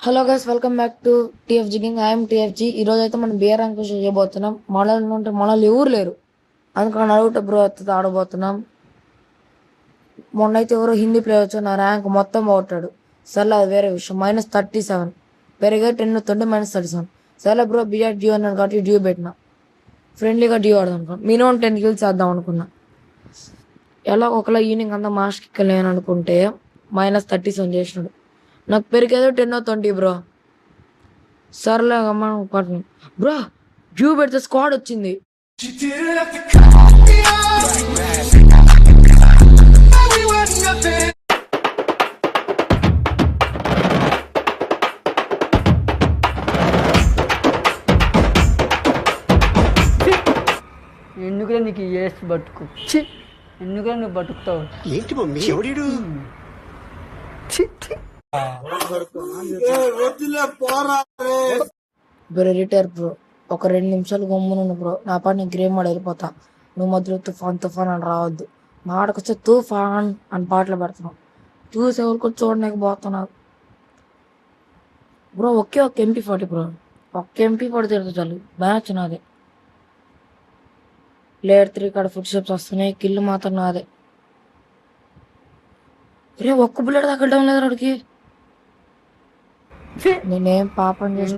Hello guys, welcome back to TFG king. I'm TFG. ఈ రోజు అయితే మనం బిఆర్ ర్యాంక్ చేయబోతున్నాం. మనల్ని ఉంటే మనల్ని ఎవరు లేరు, అందుకని అడుగుట బ్రో అయితే ఆడబోతున్నాం. మొన్న అయితే ఎవరో హిందీ ప్లేయర్ వచ్చి నా ర్యాంక్ మొత్తం పోగొట్టాడు. సర్లే, అది వేరే విషయం. -37 పెరిగా 10 ఉంటే -37. సర్లే బ్రో, బిఆర్ డ్యూ అన్నాడు కాబట్టి డ్యూ పెట్టిన. ఫ్రెండ్లీగా డ్యూ ఆడదాం అనుకున్నా. మినిమం 10 కిల్స్ చేద్దాం అనుకున్నా. ఎలా ఒకలా ఈవినింగ్ అంతా మాస్కి లేని అనుకుంటే -37 చేసినాడు. నాకు పెరిగేదో 10 బ్రో. సర్లే అమ్మ పట్టు బ్రో, డ్యూ పెడితే స్క్వాడ్ వచ్చింది. ఎందుకులే నీకు ఏసి బతుకు, ఎందుకులే నువ్వు బతుకుతావు. ఏంటి మమ్మీ ఎవడీడు? బ్రో రిటైర్ బ్రో, ఒక 2 నిమిషాలు గమ్మునుండు బ్రో. నా పని నేను గ్రేమ్ ఆడ వెళ్ళిపోతా. నువ్వు మధ్యలో తుఫాన్ తుఫాన్ అని రావద్దు. మాటకొచ్చే తుఫాన్ అని పాటలు పెడుతున్నావు. చూసి ఎవరికి చూడడానికి పోతున్నావు బ్రో. ఒకే ఒక MP40 బ్రో, ఒక్క MP40 తిరుగుతా చాలు. మ్యాచ్ నాదే. ప్లేయర్ 3 కాడ ఫుడ్ స్టెప్స్ వస్తున్నాయి. కిల్లు మాత్రం నాదే. రే, ఒక్క బుల్లెట్ తగ్గడం లేదు వాడికి. నేనేం పాపం చేసి